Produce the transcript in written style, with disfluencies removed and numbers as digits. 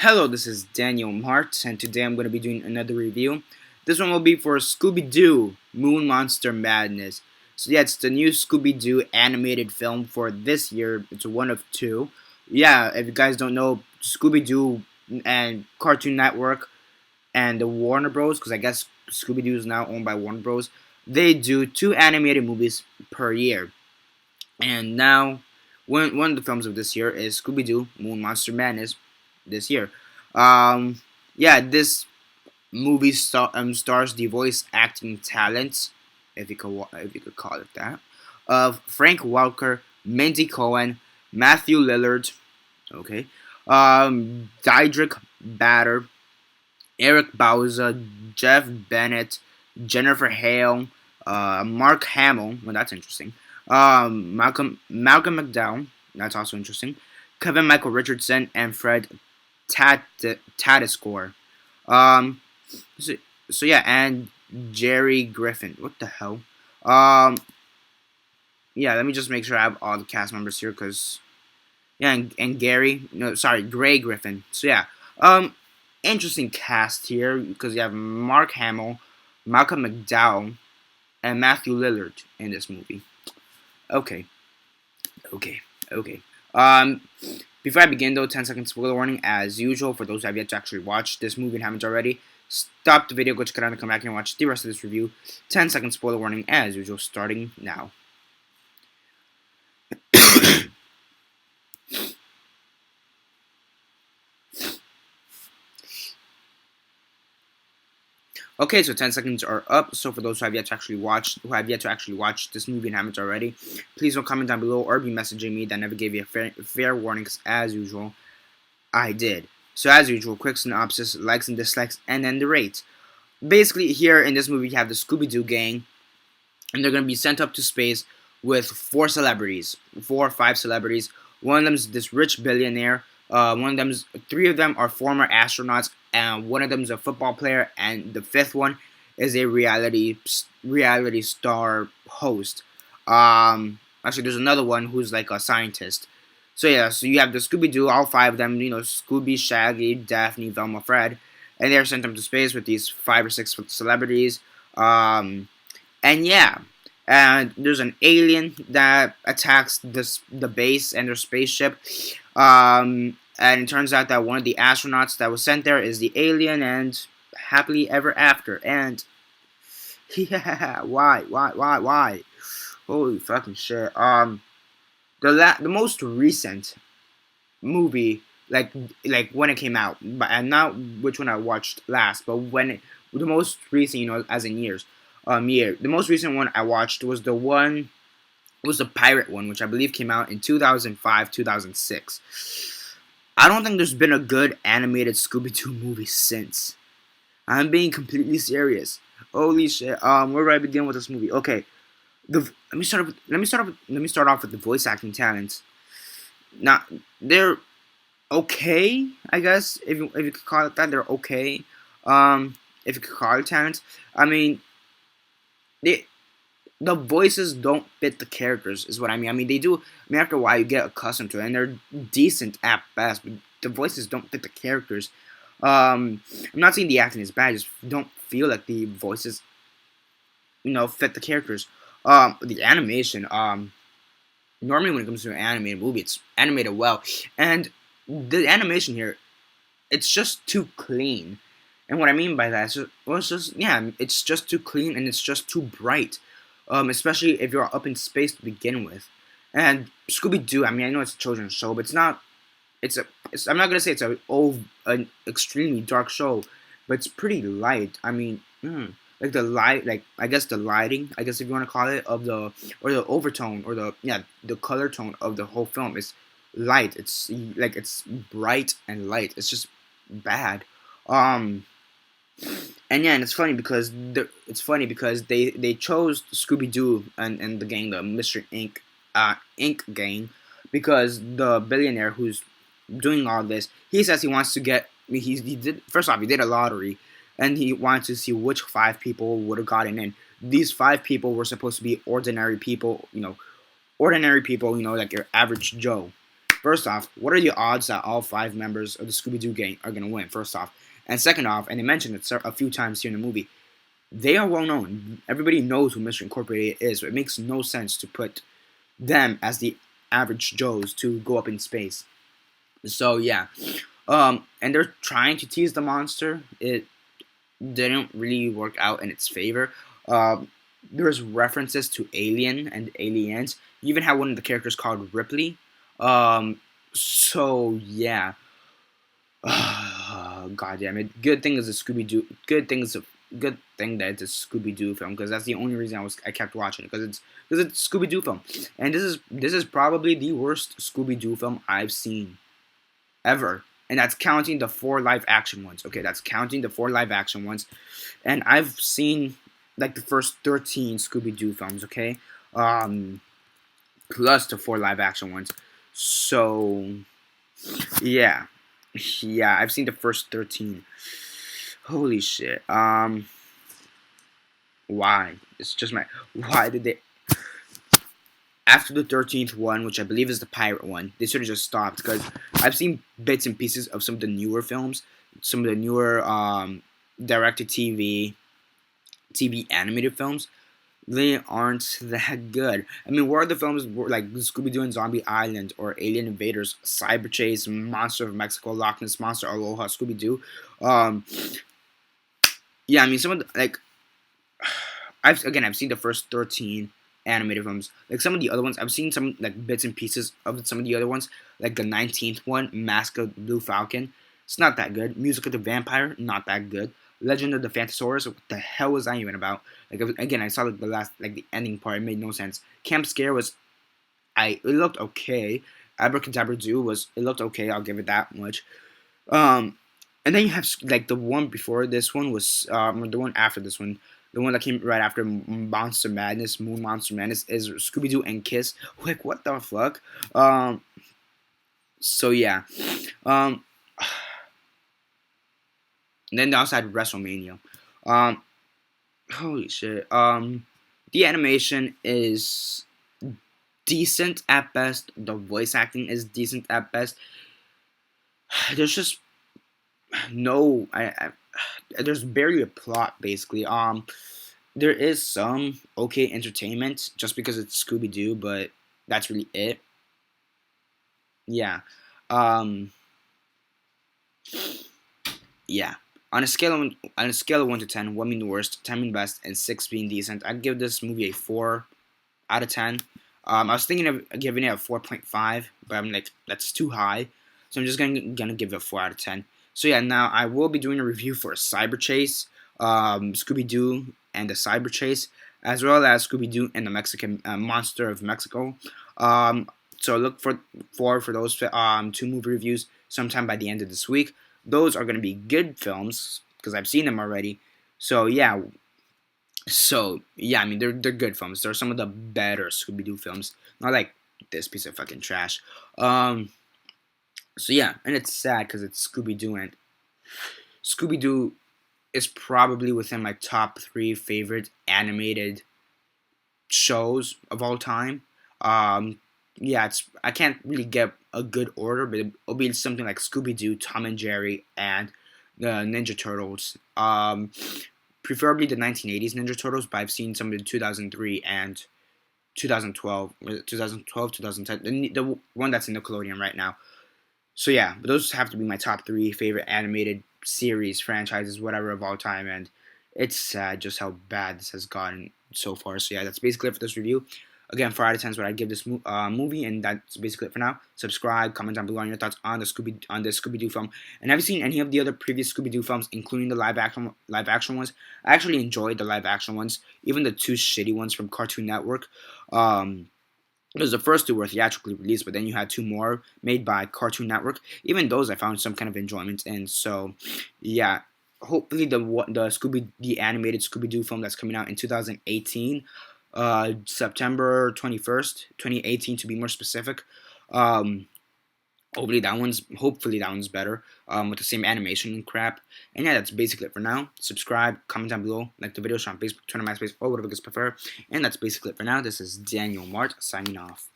Hello, this is Daniel Mart, and today I'm going to be doing another review. This one will be for Scooby-Doo, Moon Monster Madness. So yeah, it's the new Scooby-Doo animated film for this year. It's one of two. Yeah, if you guys don't know, Scooby-Doo and Cartoon Network and the Warner Bros., because I guess Scooby-Doo is now owned by Warner Bros., they do two animated movies per year. And now, one of the films of this year is Scooby-Doo, Moon Monster Madness this year. Um, yeah, this movie stars the voice acting talents, if you could call it that, of Frank Welker, Mindy Cohen, Matthew Lillard, okay, Diedrich Bader, Eric Bauza, Jeff Bennett, Jennifer Hale, Mark Hamill. Well, that's interesting. Malcolm McDowell. That's also interesting. Kevin Michael Richardson and Fred Tatascore. Um, so, so yeah, and Jerry Griffin. What the hell? Um, yeah, let me just make sure I have all the cast members here, cause yeah, and Gary. No, sorry, Gray Griffin. So yeah, interesting cast here because you have Mark Hamill, Malcolm McDowell, and Matthew Lillard in this movie. Okay, okay, okay. Um, Before I begin, though, 10-second spoiler warning as usual for those who have yet to actually watch this movie and haven't already. Stop the video, go check it out, and come back and watch the rest of this review. 10-second spoiler warning as usual, starting now. Okay, so 10 seconds are up. So for those who have yet to actually watch, this movie and haven't already, please don't comment down below or be messaging me. That never gave you a fair warning, because as usual, I did. So as usual, quick synopsis, likes and dislikes, and then the rate. Basically, here in this movie, you have the Scooby-Doo gang, and they're going to be sent up to space with four or five celebrities. One of them is this rich billionaire. Three of them are former astronauts, and one of them is a football player, and the fifth one is a reality star host. Actually, there's another one who's like a scientist. So yeah, so you have the Scooby-Doo, all five of them, Scooby, Shaggy, Daphne, Velma, Fred, and they're sent up to space with these 5 or 6 celebrities. And yeah, and there's an alien that attacks the base and their spaceship. And it turns out that one of the astronauts that was sent there is the alien, and happily ever after. And yeah, why? Holy fucking shit. The most recent movie, like when it came out, but and not which one I watched last, but the most recent, as in years, the most recent one I watched was the pirate one, which I believe came out in 2005, 2006. I don't think there's been a good animated Scooby-Doo movie since. I'm being completely serious. Holy shit. Where do I begin with this movie? Okay. Let me start off with the voice acting talents. Now, they're okay, I guess, if you could call it that. They're okay. If you could call it talents. I mean, the voices don't fit the characters, is what I mean. I mean, they do. I mean, after a while, you get accustomed to it, and they're decent at best, but the voices don't fit the characters. I'm not saying the acting is bad, I just don't feel like the voices, fit the characters. The animation, normally when it comes to an animated movie, it's animated well, and the animation here, it's just too clean. And what I mean by that is, it's just too clean, and it's just too bright. Especially if you're up in space to begin with. And Scooby-Doo, I mean, I know it's a children's show, but I'm not gonna say it's an extremely dark show, but it's pretty light. I mean, like I guess the lighting, I guess if you want to call it, or the overtone, or the color tone of the whole film is light. It's bright and light. It's just bad. And yeah, and it's funny because they chose Scooby-Doo and the gang, the Mystery Inc. gang, because the billionaire who's doing all this, he says he wants to get he did a lottery, and he wanted to see which 5 people would have gotten in. These 5 people were supposed to be ordinary people, like your average Joe. First off, what are the odds that all 5 members of the Scooby-Doo gang are going to win, first off? And second off, and they mentioned it a few times here in the movie, they are well known. Everybody knows who Mr. Incorporated is, so it makes no sense to put them as the average Joes to go up in space. So yeah, and they're trying to tease the monster. It didn't really work out in its favor. There's references to Alien and aliens. You even have one of the characters called Ripley. So yeah. God damn it! Good thing is a Scooby-Doo. Good thing that it's a Scooby-Doo film, because that's the only reason I kept watching it, because it's a Scooby-Doo film, and this is probably the worst Scooby-Doo film I've seen ever, and that's counting the 4 live action ones. Okay, that's counting the 4 live action ones, and I've seen like the first 13 Scooby-Doo films. Okay, plus the 4 live action ones. So yeah. Yeah, I've seen the first 13. Holy shit. Why? It's just why did they... After the 13th one, which I believe is the pirate one, they sort of just stopped, because I've seen bits and pieces of some of the newer films, some of the newer, direct-to-TV, TV animated films. They aren't that good. I mean, where are the films like Scooby-Doo and Zombie Island, or Alien Invaders, Cyber Chase, Monster of Mexico, Loch Ness Monster, Aloha, Scooby-Doo? Yeah, I mean, some of the, like, I've seen the first 13 animated films. Like, some of the other ones, I've seen some like bits and pieces of some of the other ones, like the 19th one, Mask of the Blue Falcon. It's not that good. Music of the Vampire, not that good. Legend of the Phantosaurus, what the hell was that even about? Like, again, I saw like the ending part, it made no sense. Camp Scare it looked okay. Abracadabra Zoo it looked okay, I'll give it that much. And then you have like the one before this one was, the one after this one, the one that came right after Monster Madness, Moon Monster Madness, is Scooby-Doo and Kiss. Like, what the fuck? So yeah. And then they also had WrestleMania. Holy shit. The animation is decent at best. The voice acting is decent at best. There's just no... there's barely a plot, basically. There is some okay entertainment, just because it's Scooby-Doo, but that's really it. Yeah. Yeah. On a scale of 1 to 10, 1 being the worst, 10 being best, and 6 being decent, I'd give this movie a 4 out of 10. I was thinking of giving it a 4.5, but I'm like, that's too high, so I'm just gonna give it a 4 out of 10. So yeah, now I will be doing a review for Cyber Chase, Scooby-Doo and the Cyber Chase, as well as Scooby-Doo and the Mexican Monster of Mexico. So look for those 2 movie reviews sometime by the end of this week. Those are going to be good films, because I've seen them already. So yeah, I mean, they're good films. They're some of the better Scooby-Doo films, not like this piece of fucking trash. So yeah, and it's sad because it's Scooby-Doo, and Scooby-Doo is probably within my top 3 favorite animated shows of all time. Yeah, I can't really get a good order, but it'll be something like Scooby-Doo, Tom and Jerry, and the Ninja Turtles. Preferably the 1980s Ninja Turtles, but I've seen some of the 2003 and 2012, 2010, the one that's in Nickelodeon right now. So yeah, but those have to be my top 3 favorite animated series, franchises, whatever, of all time, and it's sad just how bad this has gotten so far. So yeah, that's basically it for this review. Again, 4 out of 10 is what I'd give this movie, and that's basically it for now. Subscribe, comment down below on your thoughts on the Scooby-Doo film. And have you seen any of the other previous Scooby-Doo films, including the live action ones? I actually enjoyed the live action ones, even the 2 shitty ones from Cartoon Network. Because the first 2 were theatrically released, but then you had 2 more made by Cartoon Network. Even those I found some kind of enjoyment in. So yeah, hopefully the animated Scooby-Doo film that's coming out in 2018. September 21st, 2018 to be more specific. Hopefully that one's better, with the same animation and crap. And yeah, that's basically it for now. Subscribe, comment down below, like the video, share on Facebook, Twitter, MySpace, or whatever you guys prefer. And that's basically it for now. This is Daniel Mart signing off.